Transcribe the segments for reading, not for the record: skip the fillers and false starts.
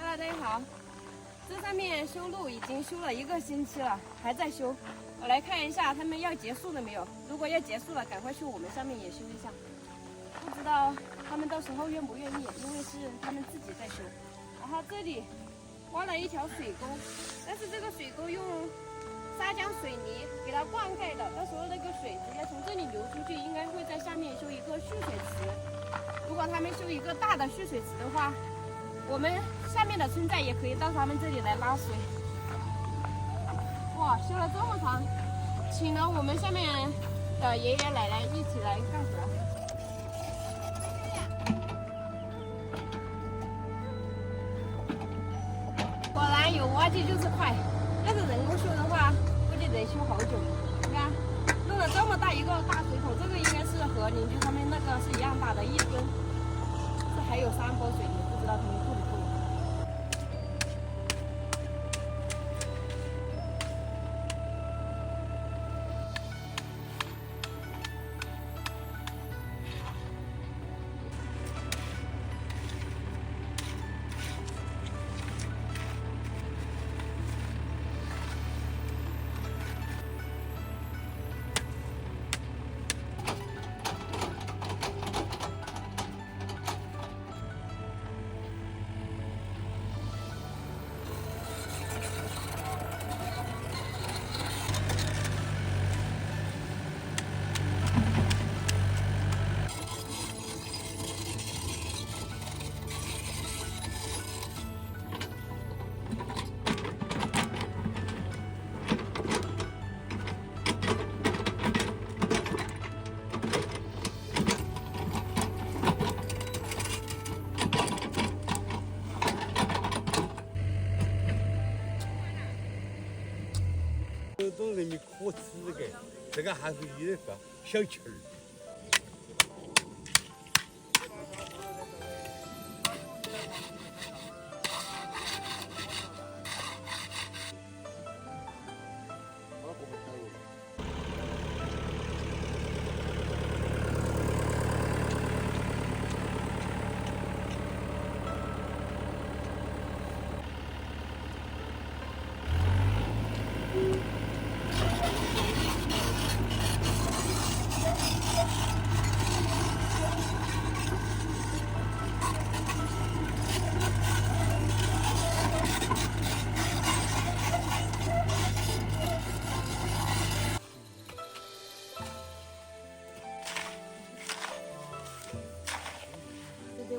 大家好，这上面修路已经修了1个星期了，还在修。我来看一下他们要结束了没有。如果要结束了，赶快去我们上面也修一下。不知道他们到时候愿不愿意，因为是他们自己在修。然后这里挖了一条水沟，但是这个水沟用砂浆水泥给它灌溉的，到时候那个水直接从这里流出去，应该会在下面修一个蓄水池。如果他们修一个大的蓄水池的话，我们下面的村寨也可以到他们这里来拉水。哇，修了这么长，请了我们下面的爷爷奶奶一起来干活。果然有挖机就是快，要是人工修的话，估计得修好久。你看，弄了这么大一个大水桶，这个应该是和邻居他们那个是一样大的1吨。这还有3包水泥，不知道他们够不够。这种人民可吃的，这个还是有点个小气儿。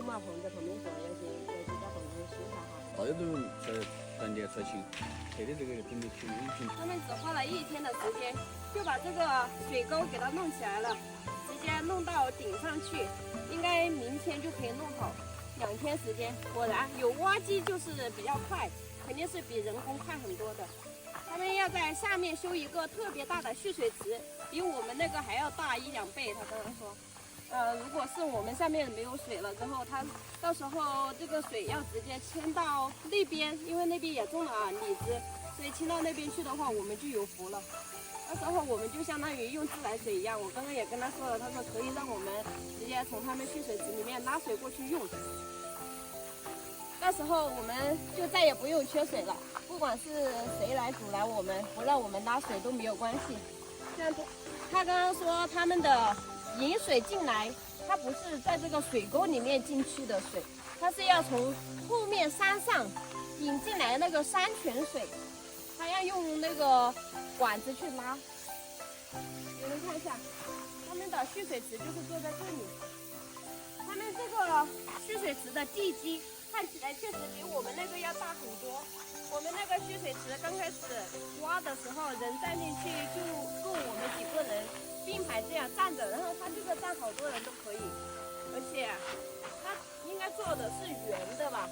马棚在旁边说要去在旁边修一下哈。好多人在年车型，特的这个准备去用品。他们只花了1天的时间，就把这个水沟给它弄起来了，直接弄到顶上去，应该明天就可以弄好，2天时间。果然有挖机就是比较快，肯定是比人工快很多的。他们要在下面修一个特别大的蓄水池，比我们那个还要大1、2倍。他刚刚说。如果是我们下面没有水了之后，它到时候这个水要直接迁到那边，因为那边也种了李子，所以迁到那边去的话，我们就有福了。到时候我们就相当于用自来水一样。我刚刚也跟他说了，他说可以让我们直接从他们蓄水池里面拉水过去用。到时候我们就再也不用缺水了，不管是谁来阻拦我们，不让我们拉水都没有关系。像他刚刚说他们的引水进来，它不是在这个水沟里面进去的水，它是要从后面山上引进来那个山泉水，它要用那个管子去拉。你们看一下，他们的蓄水池就是坐在这里。他们这个蓄水池的地基看起来确实比我们那个要大很多。我们那个蓄水池刚开始挖的时候，人站进去就够我们几个人并排这样站着，然后它这个站好多人都可以，而且它应该做的是圆的吧？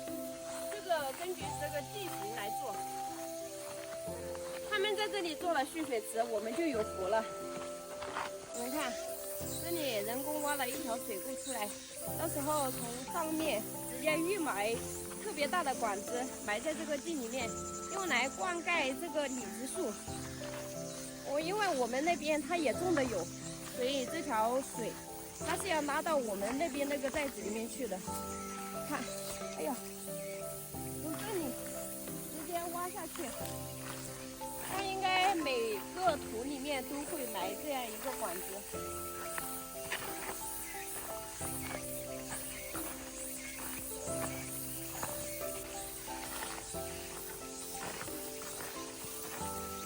这个根据这个地形来做。他们在这里做了蓄水池，我们就有福了。你们看，这里人工挖了一条水沟出来，到时候从上面直接预埋特别大的管子埋在这个地里面，用来灌溉这个李子树。因为我们那边它也种的有，所以这条水它是要拉到我们那边那个寨子里面去的。看，哎呦，从这里挖下去。它应该每个土里面都会埋这样一个管子。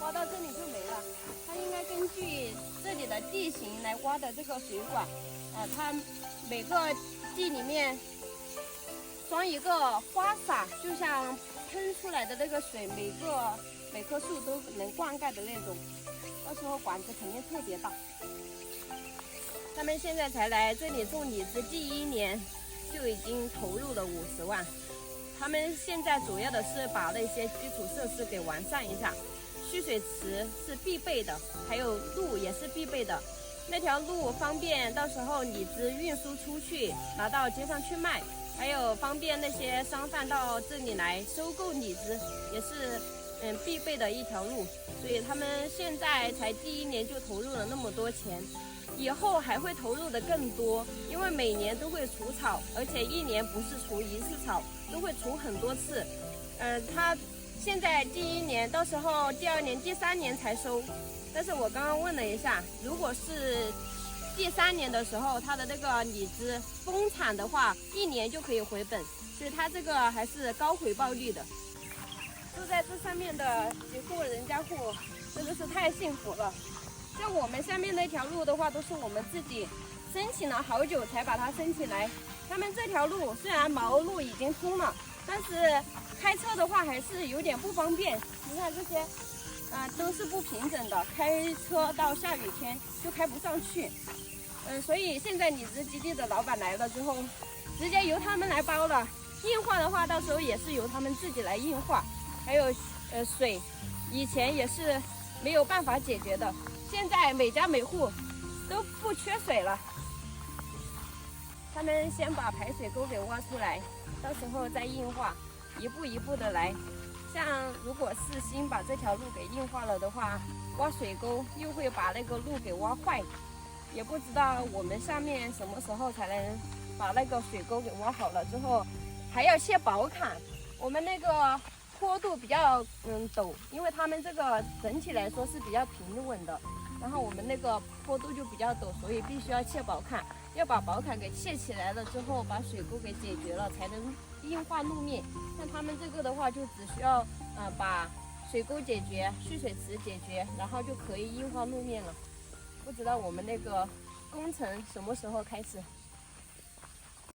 挖到这里就没了。它应该根据这里的地形来挖的这个水管。它每个地里面装一个花洒，就像喷出来的那个水，每棵树都能灌溉的那种。到时候管子肯定特别大。他们现在才来这里种李子，第1年就已经投入了50万。他们现在主要的是把那些基础设施给完善一下，蓄水池是必备的，还有路也是必备的。那条路方便到时候李子运输出去，拿到街上去卖，还有方便那些商贩到这里来收购李子，也是必备的一条路。所以他们现在才第1年就投入了那么多钱，以后还会投入的更多，因为每年都会除草，而且1年不是除1次草，都会除很多次。他现在第1年，到时候第2年、第3年才收。但是我刚刚问了一下，如果是第3年的时候，它的那个李子丰产的话，1年就可以回本，所以它这个还是高回报率的。住在这上面的几户人家户真的是太幸福了。像我们下面那条路的话，都是我们自己申请了好久才把它申请来。他们这条路虽然毛路已经通了，但是开车的话还是有点不方便。你看这些都是不平整的，开车到下雨天就开不上去。所以现在李子基地的老板来了之后，直接由他们来包了。硬化的话，到时候也是由他们自己来硬化。还有水，以前也是没有办法解决的，现在每家每户都不缺水了。他们先把排水沟给挖出来，到时候再硬化，一步一步的来。像如果是新把这条路给硬化了的话，挖水沟又会把那个路给挖坏，也不知道我们下面什么时候才能把那个水沟给挖好了之后，还要卸宝坎。我们那个坡度比较陡，因为他们这个整体来说是比较平稳的，然后我们那个坡度就比较陡，所以必须要卸宝坎，要把宝坎给卸起来了之后，把水沟给解决了，才能硬化路面。像他们这个的话，就只需要把水沟解决，蓄水池解决，然后就可以硬化路面了。不知道我们那个工程什么时候开始？